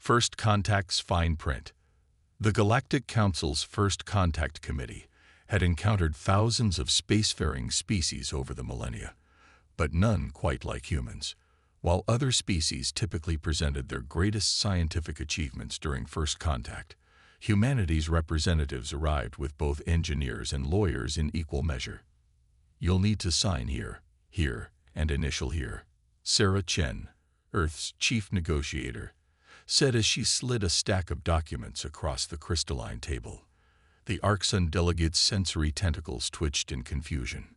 First Contact's fine print. The Galactic Council's First Contact Committee had encountered thousands of spacefaring species over the millennia, but none quite like humans. While other species typically presented their greatest scientific achievements during first contact, humanity's representatives arrived with both engineers and lawyers in equal measure. "You'll need to sign here, here, and initial here," Sarah Chen, Earth's chief negotiator, said as she slid a stack of documents across the crystalline table. The Arxon delegate's sensory tentacles twitched in confusion.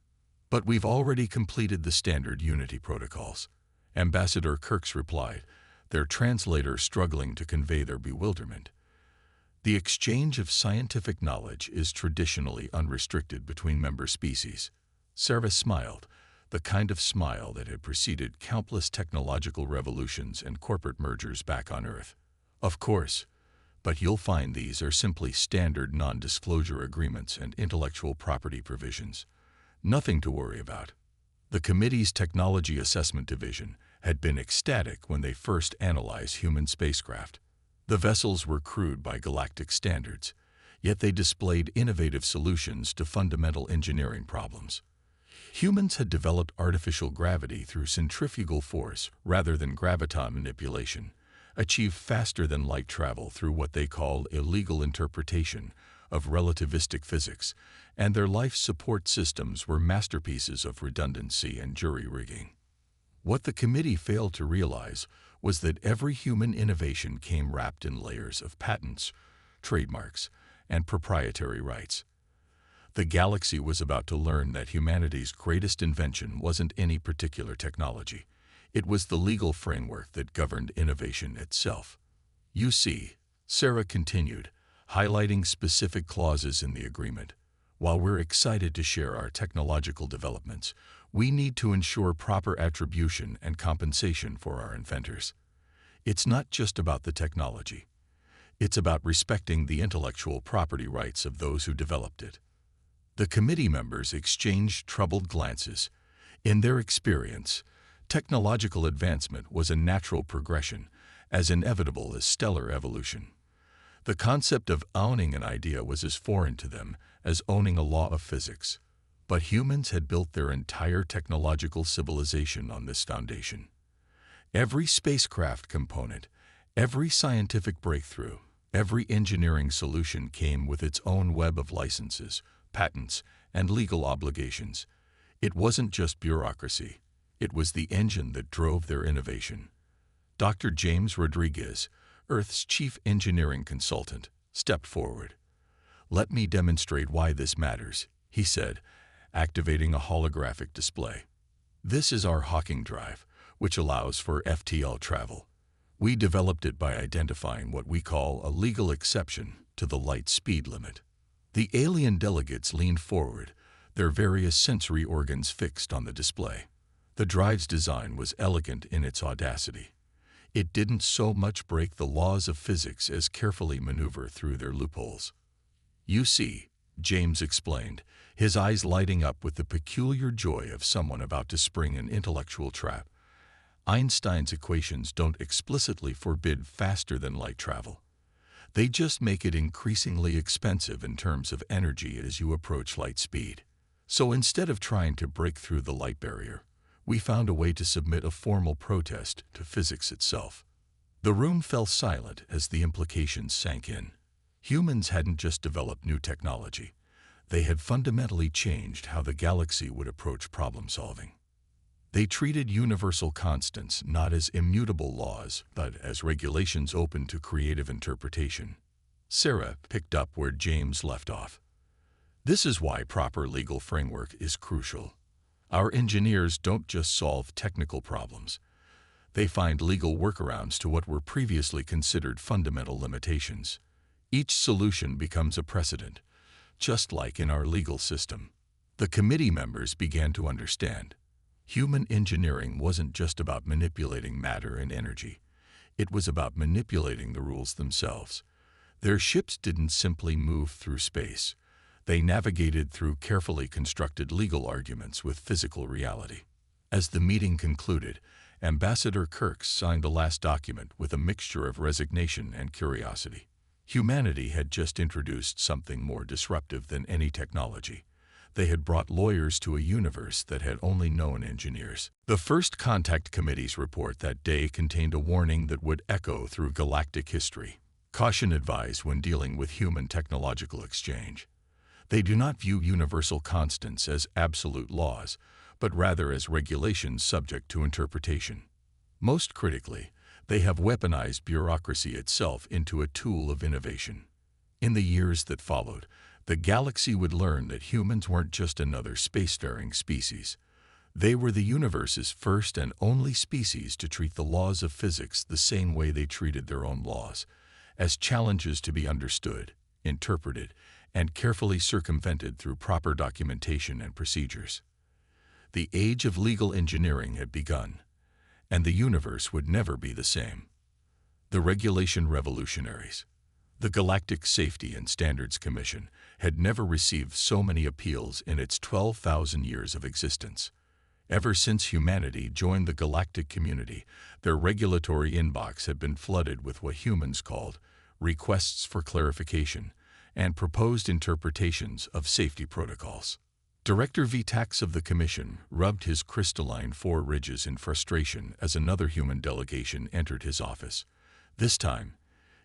"But we've already completed the standard Unity protocols," Ambassador Kirks replied, their translator struggling to convey their bewilderment. "The exchange of scientific knowledge is traditionally unrestricted between member species." Sarah smiled, the kind of smile that had preceded countless technological revolutions and corporate mergers back on Earth. "Of course, but you'll find these are simply standard non-disclosure agreements and intellectual property provisions. Nothing to worry about." The committee's Technology Assessment Division had been ecstatic when they first analyzed human spacecraft. The vessels were crewed by galactic standards, yet they displayed innovative solutions to fundamental engineering problems. Humans had developed artificial gravity through centrifugal force rather than graviton manipulation, achieved faster than light travel through what they called a legal interpretation of relativistic physics, and their life support systems were masterpieces of redundancy and jury-rigging. What the committee failed to realize was that every human innovation came wrapped in layers of patents, trademarks, and proprietary rights. The galaxy was about to learn that humanity's greatest invention wasn't any particular technology. It was the legal framework that governed innovation itself. "You see," Sarah continued, highlighting specific clauses in the agreement, "while we're excited to share our technological developments, we need to ensure proper attribution and compensation for our inventors. It's not just about the technology. It's about respecting the intellectual property rights of those who developed it." The committee members exchanged troubled glances. In their experience, technological advancement was a natural progression, as inevitable as stellar evolution. The concept of owning an idea was as foreign to them as owning a law of physics. But humans had built their entire technological civilization on this foundation. Every spacecraft component, every scientific breakthrough, every engineering solution came with its own web of licenses, patents, and legal obligations. It wasn't just bureaucracy. It was the engine that drove their innovation. Dr. James Rodriguez, Earth's chief engineering consultant, stepped forward. "Let me demonstrate why this matters," he said, activating a holographic display. "This is our Hawking drive, which allows for FTL travel. We developed it by identifying what we call a legal exception to the light speed limit." The alien delegates leaned forward, their various sensory organs fixed on the display. The drive's design was elegant in its audacity. It didn't so much break the laws of physics as carefully maneuver through their loopholes. "You see," James explained, his eyes lighting up with the peculiar joy of someone about to spring an intellectual trap, "Einstein's equations don't explicitly forbid faster-than-light travel. They just make it increasingly expensive in terms of energy as you approach light speed. So instead of trying to break through the light barrier, we found a way to submit a formal protest to physics itself." The room fell silent as the implications sank in. Humans hadn't just developed new technology. They had fundamentally changed how the galaxy would approach problem-solving. They treated universal constants not as immutable laws, but as regulations open to creative interpretation. Sarah picked up where James left off. "This is why proper legal framework is crucial. Our engineers don't just solve technical problems. They find legal workarounds to what were previously considered fundamental limitations. Each solution becomes a precedent, just like in our legal system." The committee members began to understand. Human engineering wasn't just about manipulating matter and energy. It was about manipulating the rules themselves. Their ships didn't simply move through space. They navigated through carefully constructed legal arguments with physical reality. As the meeting concluded, Ambassador Kirk signed the last document with a mixture of resignation and curiosity. Humanity had just introduced something more disruptive than any technology. They had brought lawyers to a universe that had only known engineers. The First Contact Committee's report that day contained a warning that would echo through galactic history. Caution advised when dealing with human technological exchange. They do not view universal constants as absolute laws, but rather as regulations subject to interpretation. Most critically, they have weaponized bureaucracy itself into a tool of innovation. In the years that followed, the galaxy would learn that humans weren't just another spacefaring species. They were the universe's first and only species to treat the laws of physics the same way they treated their own laws, as challenges to be understood, interpreted, and carefully circumvented through proper documentation and procedures. The age of legal engineering had begun, and the universe would never be the same. The regulation revolutionaries. The Galactic Safety and Standards Commission had never received so many appeals in its 12,000 years of existence. Ever since humanity joined the galactic community, their regulatory inbox had been flooded with what humans called requests for clarification and proposed interpretations of safety protocols. Director Vitax of the Commission rubbed his crystalline four ridges in frustration as another human delegation entered his office. This time,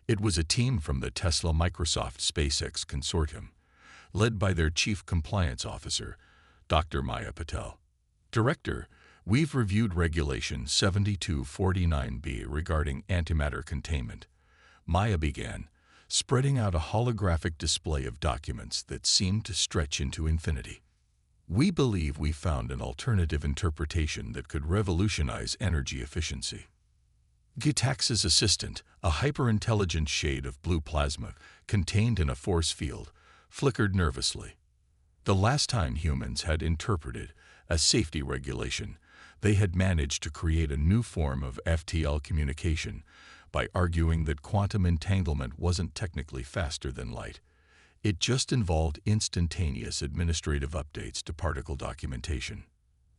it was a team from the Tesla-Microsoft SpaceX consortium, led by their Chief Compliance Officer, Dr. Maya Patel. Director, we've reviewed Regulation 7249B regarding antimatter containment. Maya began, spreading out a holographic display of documents that seemed to stretch into infinity. We believe we found an alternative interpretation that could revolutionize energy efficiency. Gitax's assistant, a hyper-intelligent shade of blue plasma contained in a force field, flickered nervously. The last time humans had interpreted a safety regulation, they had managed to create a new form of FTL communication by arguing that quantum entanglement wasn't technically faster than light. It just involved instantaneous administrative updates to particle documentation.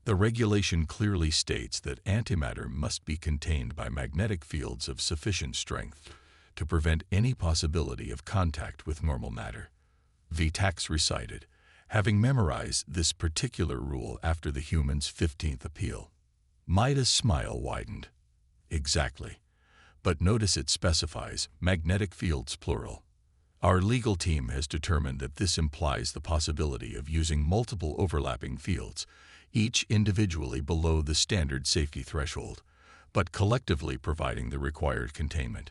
The regulation clearly states that antimatter must be contained by magnetic fields of sufficient strength to prevent any possibility of contact with normal matter. Vitax recited, having memorized this particular rule after the human's 15th appeal. Maida's smile widened. Exactly. But notice it specifies magnetic fields plural. Our legal team has determined that this implies the possibility of using multiple overlapping fields, each individually below the standard safety threshold, but collectively providing the required containment.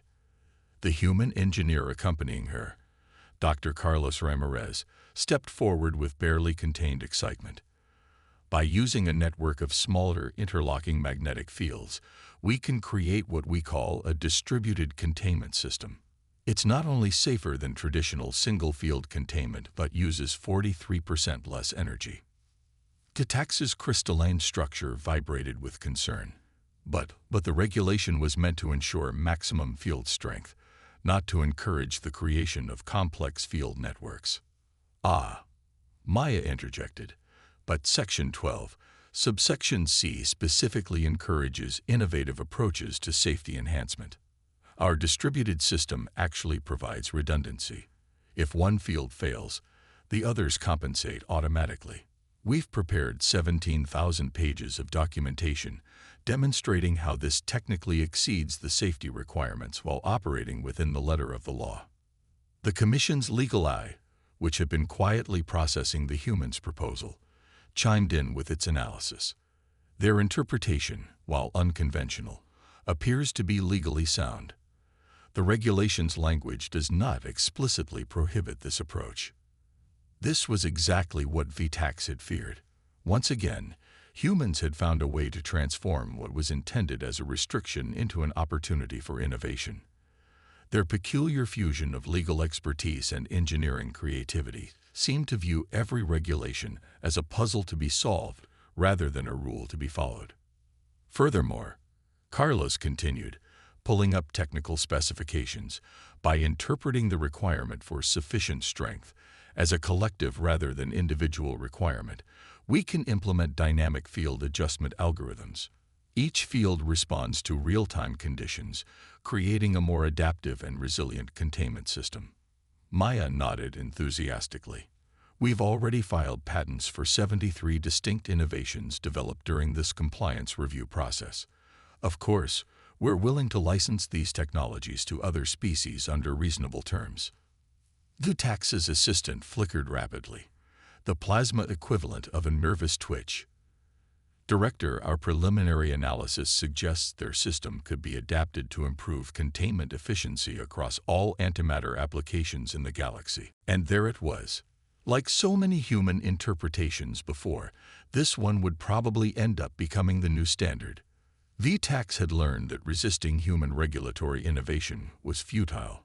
The human engineer accompanying her, Dr. Carlos Ramirez, stepped forward with barely contained excitement. By using a network of smaller interlocking magnetic fields, we can create what we call a distributed containment system. It's not only safer than traditional single-field containment but uses 43% less energy. Gitax's crystalline structure vibrated with concern. But the regulation was meant to ensure maximum field strength, not to encourage the creation of complex field networks. Ah, Maya interjected, but Section 12, subsection C specifically encourages innovative approaches to safety enhancement. Our distributed system actually provides redundancy. If one field fails, the others compensate automatically. We've prepared 17,000 pages of documentation demonstrating how this technically exceeds the safety requirements while operating within the letter of the law. The Commission's legal eye, which had been quietly processing the humans' proposal, chimed in with its analysis. Their interpretation, while unconventional, appears to be legally sound. The regulation's language does not explicitly prohibit this approach. This was exactly what Vitax had feared. Once again, humans had found a way to transform what was intended as a restriction into an opportunity for innovation. Their peculiar fusion of legal expertise and engineering creativity seemed to view every regulation as a puzzle to be solved rather than a rule to be followed. Furthermore, Carlos continued, pulling up technical specifications, by interpreting the requirement for sufficient strength as a collective rather than individual requirement, we can implement dynamic field adjustment algorithms. Each field responds to real-time conditions, creating a more adaptive and resilient containment system. Maya nodded enthusiastically. We've already filed patents for 73 distinct innovations developed during this compliance review process. Of course, we're willing to license these technologies to other species under reasonable terms. Vitax's assistant flickered rapidly, the plasma equivalent of a nervous twitch. Director, our preliminary analysis suggests their system could be adapted to improve containment efficiency across all antimatter applications in the galaxy. And there it was. Like so many human interpretations before, this one would probably end up becoming the new standard. Vitax had learned that resisting human regulatory innovation was futile.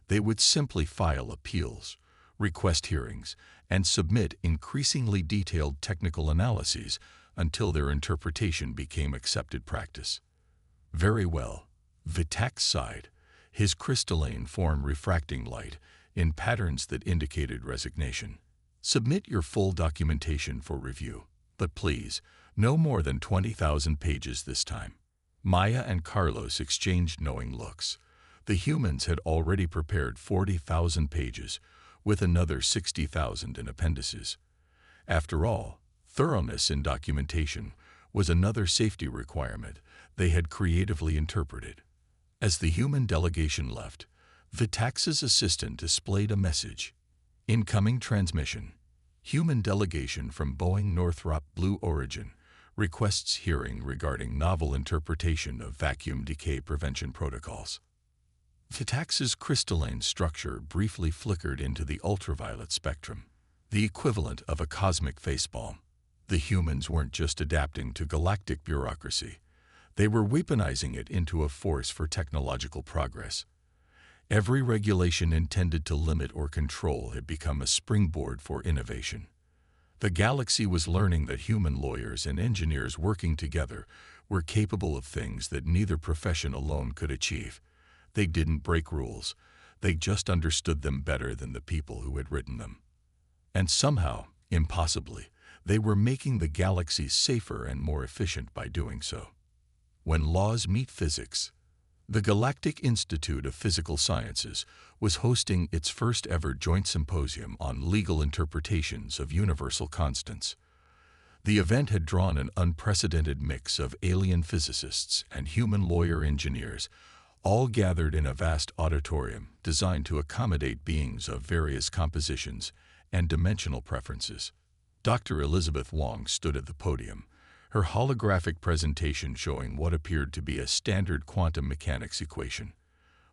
They would simply file appeals, request hearings, and submit increasingly detailed technical analyses until their interpretation became accepted practice. Very well, Vitax sighed, his crystalline form refracting light in patterns that indicated resignation. Submit your full documentation for review, but please, no more than 20,000 pages this time. Maya and Carlos exchanged knowing looks. The humans had already prepared 40,000 pages, with another 60,000 in appendices. After all, thoroughness in documentation was another safety requirement they had creatively interpreted. As the human delegation left, Vitax's assistant displayed a message. Incoming transmission. Human delegation from Boeing Northrop Blue Origin requests hearing regarding novel interpretation of vacuum decay prevention protocols. Vitax's crystalline structure briefly flickered into the ultraviolet spectrum, the equivalent of a cosmic facepalm. The humans weren't just adapting to galactic bureaucracy. They were weaponizing it into a force for technological progress. Every regulation intended to limit or control had become a springboard for innovation. The galaxy was learning that human lawyers and engineers working together were capable of things that neither profession alone could achieve. They didn't break rules. They just understood them better than the people who had written them. And somehow, impossibly, they were making the galaxy safer and more efficient by doing so. When laws meet physics, the Galactic Institute of Physical Sciences was hosting its first ever joint symposium on legal interpretations of universal constants. The event had drawn an unprecedented mix of alien physicists and human lawyer engineers, all gathered in a vast auditorium designed to accommodate beings of various compositions and dimensional preferences. Dr. Elizabeth Wong stood at the podium, her holographic presentation showing what appeared to be a standard quantum mechanics equation.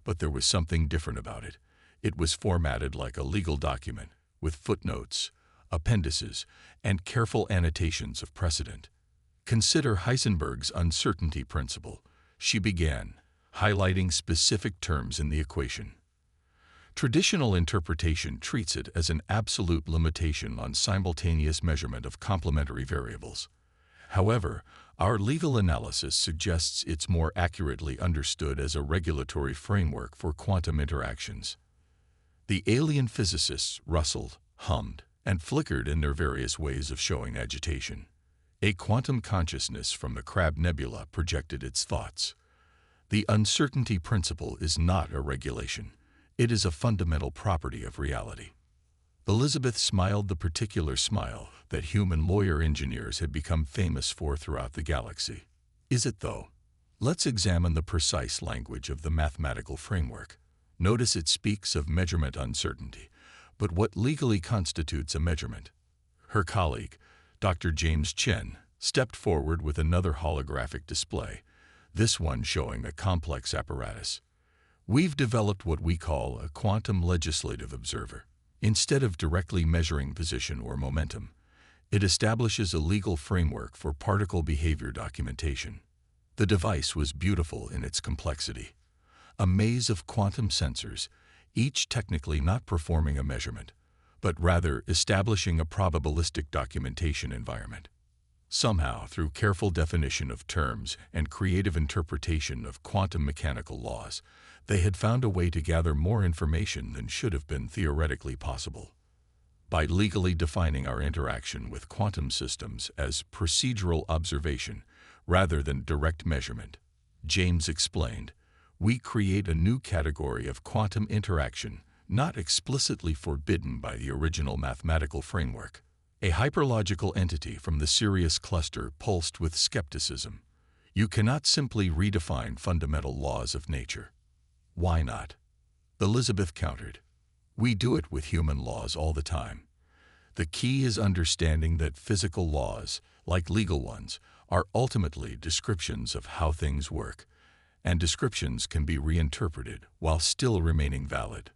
But there was something different about it. It was formatted like a legal document, with footnotes, appendices, and careful annotations of precedent. Consider Heisenberg's uncertainty principle, she began, highlighting specific terms in the equation. Traditional interpretation treats it as an absolute limitation on simultaneous measurement of complementary variables. However, our legal analysis suggests it's more accurately understood as a regulatory framework for quantum interactions. The alien physicists rustled, hummed, and flickered in their various ways of showing agitation. A quantum consciousness from the Crab Nebula projected its thoughts. The uncertainty principle is not a regulation. It is a fundamental property of reality. Elizabeth smiled the particular smile that human lawyer engineers had become famous for throughout the galaxy. Is it, though? Let's examine the precise language of the mathematical framework. Notice it speaks of measurement uncertainty, but what legally constitutes a measurement? Her colleague, Dr. James Chen, stepped forward with another holographic display, this one showing a complex apparatus. We've developed what we call a quantum legislative observer. Instead of directly measuring position or momentum, it establishes a legal framework for particle behavior documentation. The device was beautiful in its complexity. A maze of quantum sensors, each technically not performing a measurement, but rather establishing a probabilistic documentation environment. Somehow, through careful definition of terms and creative interpretation of quantum mechanical laws, they had found a way to gather more information than should have been theoretically possible. By legally defining our interaction with quantum systems as procedural observation rather than direct measurement. James explained, we create a new category of quantum interaction, not explicitly forbidden by the original mathematical framework. A hyperlogical entity from the Sirius cluster pulsed with skepticism. You cannot simply redefine fundamental laws of nature. Why not? Elizabeth countered. We do it with human laws all the time. The key is understanding that physical laws, like legal ones, are ultimately descriptions of how things work, and descriptions can be reinterpreted while still remaining valid.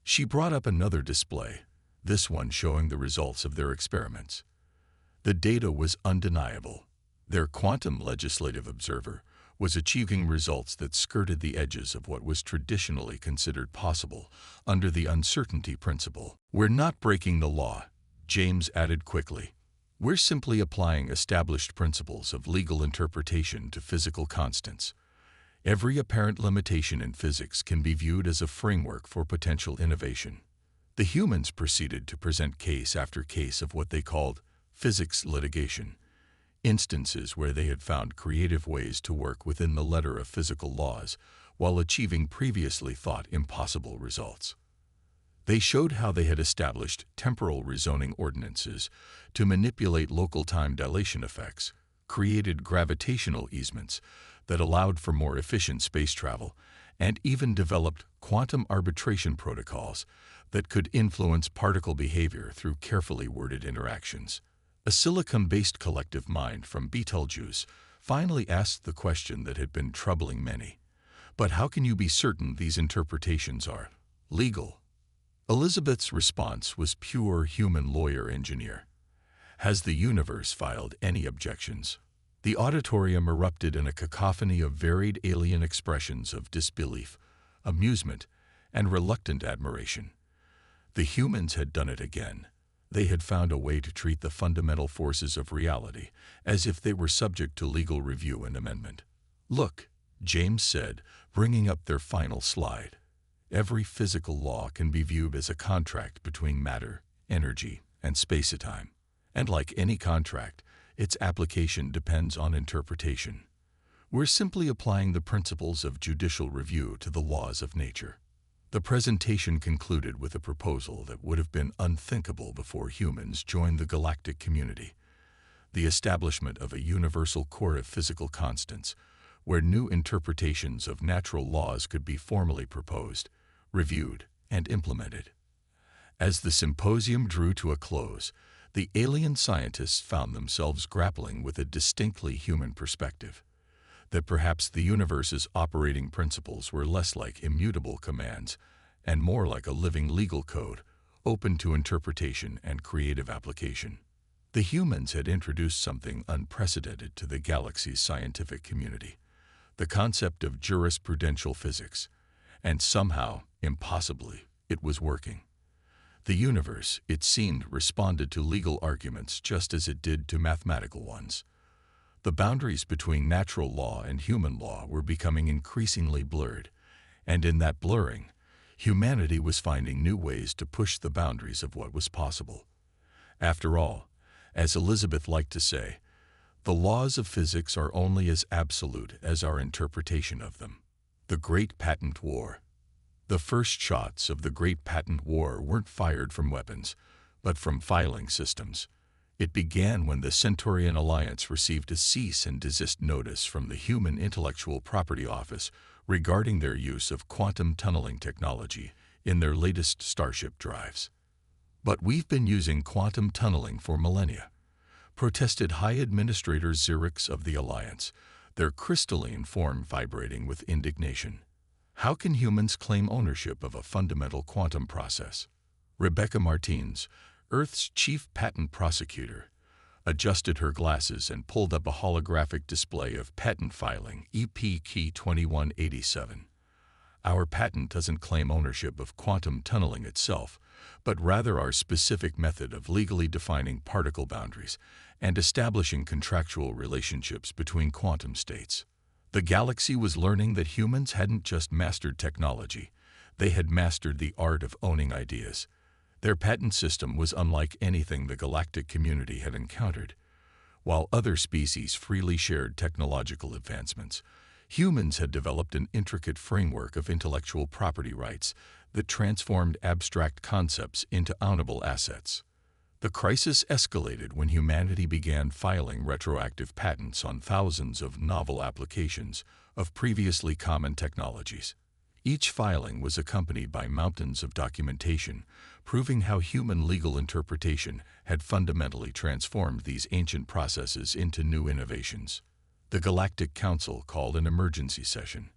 She brought up another display, this one showing the results of their experiments. The data was undeniable. Their quantum legislative observer was achieving results that skirted the edges of what was traditionally considered possible under the uncertainty principle. We're not breaking the law, James added quickly. We're simply applying established principles of legal interpretation to physical constants. Every apparent limitation in physics can be viewed as a framework for potential innovation. The humans proceeded to present case after case of what they called physics litigation, instances where they had found creative ways to work within the letter of physical laws while achieving previously thought impossible results. They showed how they had established temporal rezoning ordinances to manipulate local time dilation effects, created gravitational easements that allowed for more efficient space travel, and even developed quantum arbitration protocols that could influence particle behavior through carefully worded interactions. A silicon-based collective mind from Betelgeuse finally asked the question that had been troubling many. But how can you be certain these interpretations are legal? Elizabeth's response was pure human lawyer-engineer. Has the universe filed any objections? The auditorium erupted in a cacophony of varied alien expressions of disbelief, amusement, and reluctant admiration. The humans had done it again. They had found a way to treat the fundamental forces of reality as if they were subject to legal review and amendment. Look, James said, bringing up their final slide. Every physical law can be viewed as a contract between matter, energy, and space-time. And like any contract, its application depends on interpretation. We're simply applying the principles of judicial review to the laws of nature. The presentation concluded with a proposal that would have been unthinkable before humans joined the galactic community: the establishment of a universal court of physical constants, where new interpretations of natural laws could be formally proposed, reviewed, and implemented. As the symposium drew to a close, the alien scientists found themselves grappling with a distinctly human perspective, that perhaps the universe's operating principles were less like immutable commands and more like a living legal code, open to interpretation and creative application. The humans had introduced something unprecedented to the galaxy's scientific community: the concept of jurisprudential physics, and somehow, impossibly, it was working. The universe, it seemed, responded to legal arguments just as it did to mathematical ones. The boundaries between natural law and human law were becoming increasingly blurred, and in that blurring, humanity was finding new ways to push the boundaries of what was possible. After all, as Elizabeth liked to say, the laws of physics are only as absolute as our interpretation of them. The Great Patent War. The first shots of the Great Patent War weren't fired from weapons, but from filing systems. It began when the Centaurian Alliance received a cease and desist notice from the Human Intellectual Property Office regarding their use of quantum tunneling technology in their latest starship drives. But we've been using quantum tunneling for millennia, protested High Administrator Xerix of the Alliance, their crystalline form vibrating with indignation. How can humans claim ownership of a fundamental quantum process? Rebecca Martins, Earth's chief patent prosecutor, adjusted her glasses and pulled up a holographic display of patent filing EP Key 2187. Our patent doesn't claim ownership of quantum tunneling itself, but rather our specific method of legally defining particle boundaries and establishing contractual relationships between quantum states. The galaxy was learning that humans hadn't just mastered technology, they had mastered the art of owning ideas. Their patent system was unlike anything the galactic community had encountered. While other species freely shared technological advancements, humans had developed an intricate framework of intellectual property rights that transformed abstract concepts into ownable assets. The crisis escalated when humanity began filing retroactive patents on thousands of novel applications of previously common technologies. Each filing was accompanied by mountains of documentation, proving how human legal interpretation had fundamentally transformed these ancient processes into new innovations. The Galactic Council called an emergency session.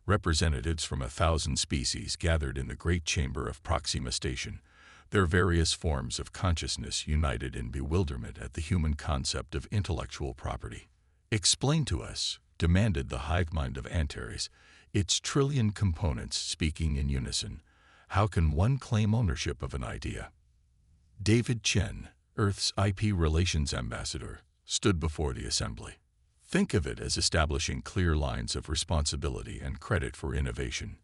Representatives from 1,000 species gathered in the Great Chamber of Proxima Station, their various forms of consciousness united in bewilderment at the human concept of intellectual property. "Explain to us," demanded the hive mind of Antares, its trillion components speaking in unison. "How can one claim ownership of an idea?" David Chen, Earth's IP Relations Ambassador, stood before the assembly. "Think of it as establishing clear lines of responsibility and credit for innovation.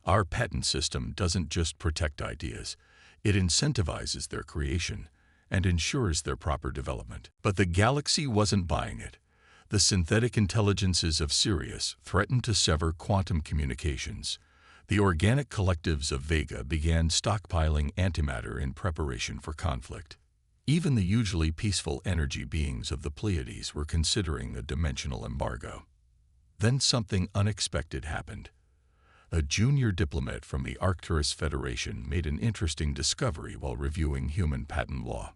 Our patent system doesn't just protect ideas, it incentivizes their creation and ensures their proper development." But the galaxy wasn't buying it. The synthetic intelligences of Sirius threatened to sever quantum communications. The organic collectives of Vega began stockpiling antimatter in preparation for conflict. Even the usually peaceful energy beings of the Pleiades were considering a dimensional embargo. Then something unexpected happened. A junior diplomat from the Arcturus Federation made an interesting discovery while reviewing human patent law.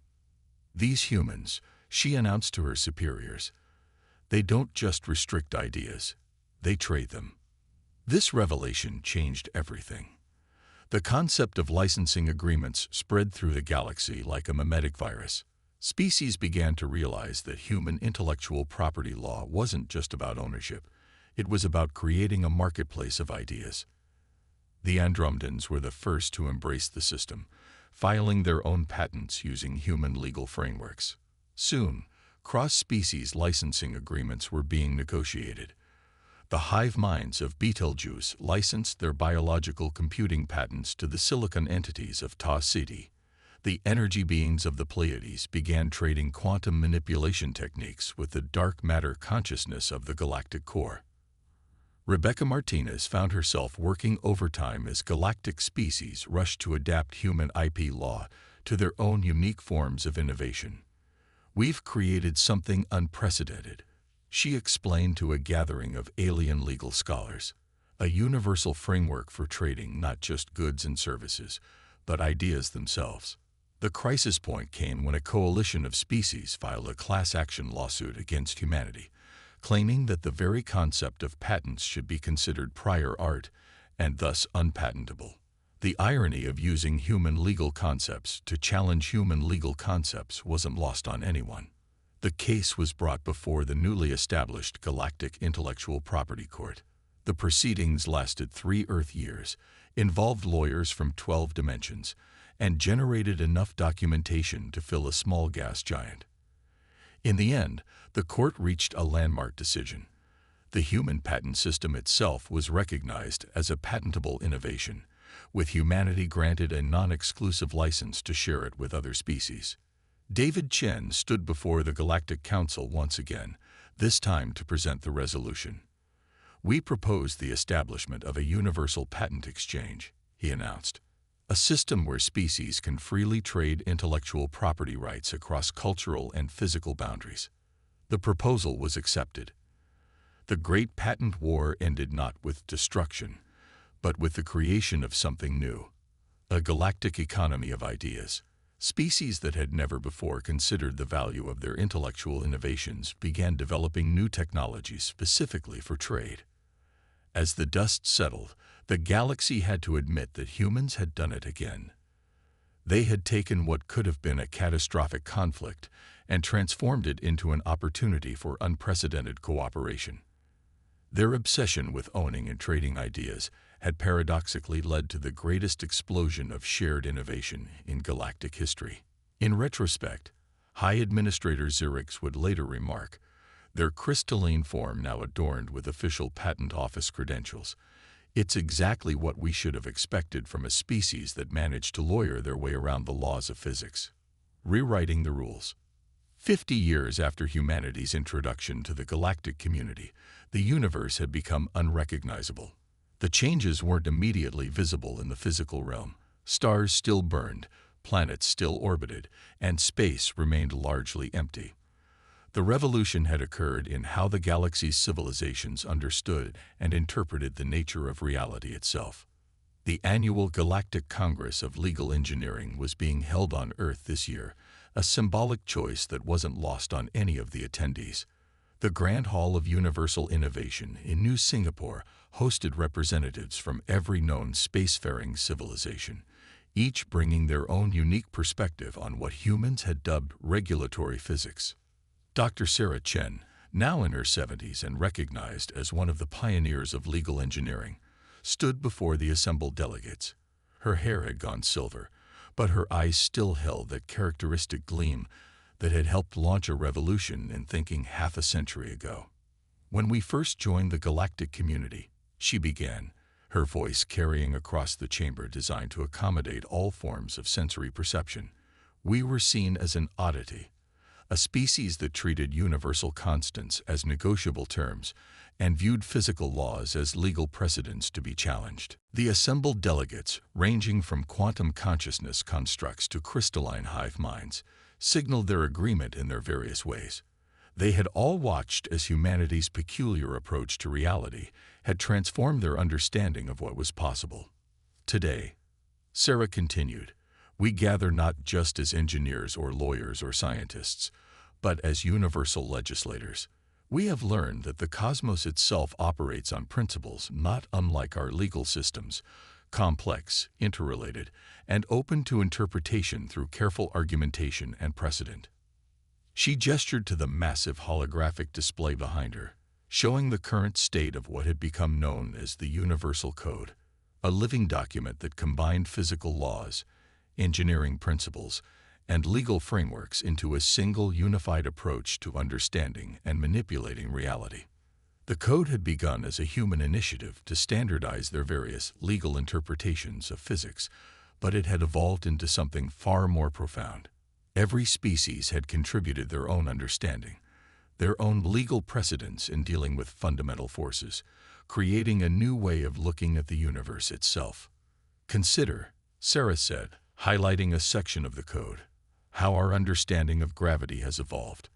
"These humans," she announced to her superiors, "they don't just restrict ideas, they trade them." This revelation changed everything. The concept of licensing agreements spread through the galaxy like a mimetic virus. Species began to realize that human intellectual property law wasn't just about ownership, it was about creating a marketplace of ideas. The Andromedans were the first to embrace the system, filing their own patents using human legal frameworks. Soon, cross-species licensing agreements were being negotiated. The hive minds of Betelgeuse licensed their biological computing patents to the silicon entities of Tau Ceti. The energy beings of the Pleiades began trading quantum manipulation techniques with the dark matter consciousness of the galactic core. Rebecca Martinez found herself working overtime as galactic species rushed to adapt human IP law to their own unique forms of innovation. "We've created something unprecedented," she explained to a gathering of alien legal scholars. "A universal framework for trading not just goods and services, but ideas themselves." The crisis point came when a coalition of species filed a class action lawsuit against humanity, claiming that the very concept of patents should be considered prior art and thus unpatentable. The irony of using human legal concepts to challenge human legal concepts wasn't lost on anyone. The case was brought before the newly established Galactic Intellectual Property Court. The proceedings lasted 3 Earth years, involved lawyers from 12 dimensions, and generated enough documentation to fill a small gas giant. In the end, the court reached a landmark decision. The human patent system itself was recognized as a patentable innovation, with humanity granted a non-exclusive license to share it with other species. David Chen stood before the Galactic Council once again, this time to present the resolution. "We propose the establishment of a universal patent exchange," he announced. "A system where species can freely trade intellectual property rights across cultural and physical boundaries." The proposal was accepted. The Great Patent War ended not with destruction, but with the creation of something new, a galactic economy of ideas. Species that had never before considered the value of their intellectual innovations began developing new technologies specifically for trade. As the dust settled, the galaxy had to admit that humans had done it again. They had taken what could have been a catastrophic conflict and transformed it into an opportunity for unprecedented cooperation. Their obsession with owning and trading ideas had paradoxically led to the greatest explosion of shared innovation in galactic history. In retrospect, High Administrator Xerix would later remark, their crystalline form now adorned with official patent office credentials, "It's exactly what we should have expected from a species that managed to lawyer their way around the laws of physics." Rewriting the rules. 50 years after humanity's introduction to the galactic community, the universe had become unrecognizable. The changes weren't immediately visible in the physical realm. Stars still burned, planets still orbited, and space remained largely empty. The revolution had occurred in how the galaxy's civilizations understood and interpreted the nature of reality itself. The annual Galactic Congress of Legal Engineering was being held on Earth this year, a symbolic choice that wasn't lost on any of the attendees. The Grand Hall of Universal Innovation in New Singapore hosted representatives from every known spacefaring civilization, each bringing their own unique perspective on what humans had dubbed regulatory physics. Dr. Sarah Chen, now in her 70s and recognized as one of the pioneers of legal engineering, stood before the assembled delegates. Her hair had gone silver, but her eyes still held that characteristic gleam that had helped launch a revolution in thinking half a century ago. "When we first joined the galactic community," she began, her voice carrying across the chamber designed to accommodate all forms of sensory perception, "we were seen as an oddity, a species that treated universal constants as negotiable terms and viewed physical laws as legal precedents to be challenged." The assembled delegates, ranging from quantum consciousness constructs to crystalline hive minds, signaled their agreement in their various ways. They had all watched as humanity's peculiar approach to reality had transformed their understanding of what was possible. "Today," Sarah continued, "we gather not just as engineers or lawyers or scientists, but as universal legislators. We have learned that the cosmos itself operates on principles not unlike our legal systems, complex, interrelated, and open to interpretation through careful argumentation and precedent." She gestured to the massive holographic display behind her, showing the current state of what had become known as the Universal Code, a living document that combined physical laws, engineering principles, and legal frameworks into a single unified approach to understanding and manipulating reality. The code had begun as a human initiative to standardize their various legal interpretations of physics, but it had evolved into something far more profound. Every species had contributed their own understanding, their own legal precedents in dealing with fundamental forces, creating a new way of looking at the universe itself. "Consider," Sarah said, highlighting a section of the code, "how our understanding of gravity has evolved.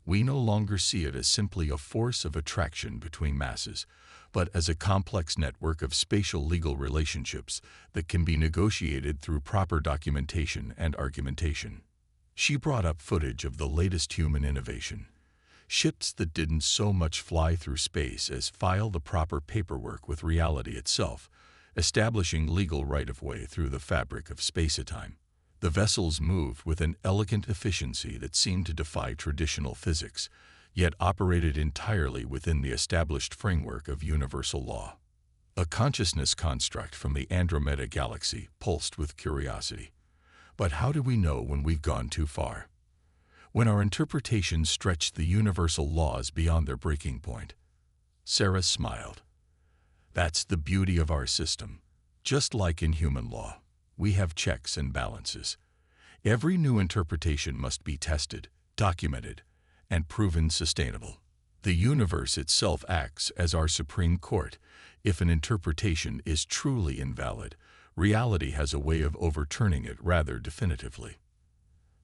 We no longer see it as simply a force of attraction between masses, but as a complex network of spatial legal relationships that can be negotiated through proper documentation and argumentation." She brought up footage of the latest human innovation, ships that didn't so much fly through space as file the proper paperwork with reality itself, establishing legal right-of-way through the fabric of space-time. The vessels moved with an elegant efficiency that seemed to defy traditional physics, yet operated entirely within the established framework of universal law. A consciousness construct from the Andromeda galaxy pulsed with curiosity. But how do we know when we've gone too far? When our interpretations stretch the universal laws beyond their breaking point? Sarah smiled. "That's the beauty of our system. Just like in human law, we have checks and balances. Every new interpretation must be tested, documented, and proven sustainable. The universe itself acts as our Supreme Court. If an interpretation is truly invalid, reality has a way of overturning it rather definitively."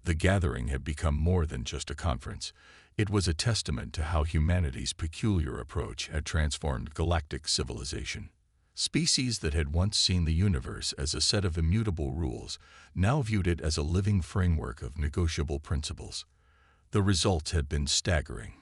The gathering had become more than just a conference. It was a testament to how humanity's peculiar approach had transformed galactic civilization. Species that had once seen the universe as a set of immutable rules now viewed it as a living framework of negotiable principles. The results had been staggering.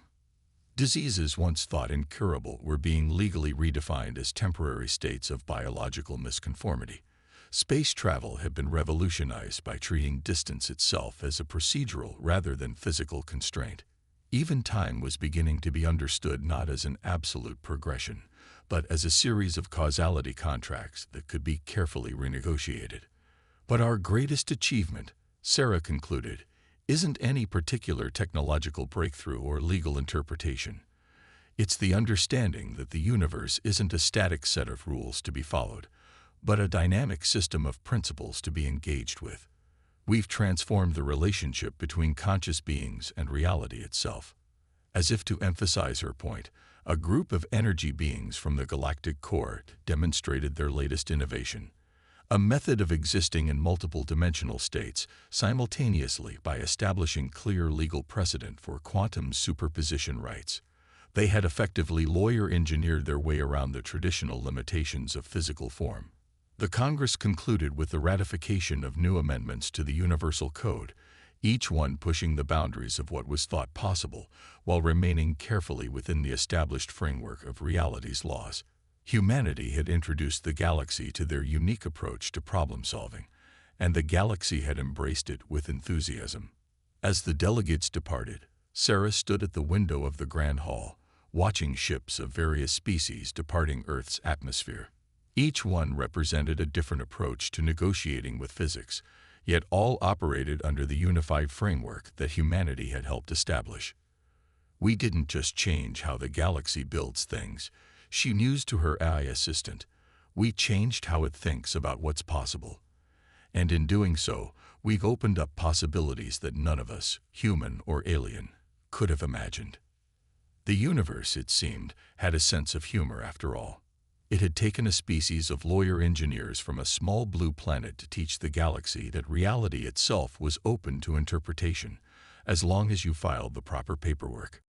Diseases once thought incurable were being legally redefined as temporary states of biological misconformity. Space travel had been revolutionized by treating distance itself as a procedural rather than physical constraint. Even time was beginning to be understood not as an absolute progression, but as a series of causality contracts that could be carefully renegotiated. "But our greatest achievement," Sarah concluded, "isn't any particular technological breakthrough or legal interpretation. It's the understanding that the universe isn't a static set of rules to be followed, but a dynamic system of principles to be engaged with. We've transformed the relationship between conscious beings and reality itself. As if to emphasize her point, a group of energy beings from the galactic core demonstrated their latest innovation, a method of existing in multiple dimensional states simultaneously by establishing clear legal precedent for quantum superposition rights. They had effectively lawyer-engineered their way around the traditional limitations of physical form. The Congress concluded with the ratification of new amendments to the Universal Code, each one pushing the boundaries of what was thought possible while remaining carefully within the established framework of reality's laws. Humanity had introduced the galaxy to their unique approach to problem-solving, and the galaxy had embraced it with enthusiasm. As the delegates departed, Sarah stood at the window of the Grand Hall, watching ships of various species departing Earth's atmosphere. Each one represented a different approach to negotiating with physics, yet all operated under the unified framework that humanity had helped establish. We didn't just change how the galaxy builds things, she mused to her AI assistant. We changed how it thinks about what's possible. And in doing so, we've opened up possibilities that none of us, human or alien, could have imagined. The universe, it seemed, had a sense of humor after all. It had taken a species of lawyer engineers from a small blue planet to teach the galaxy that reality itself was open to interpretation, as long as you filed the proper paperwork.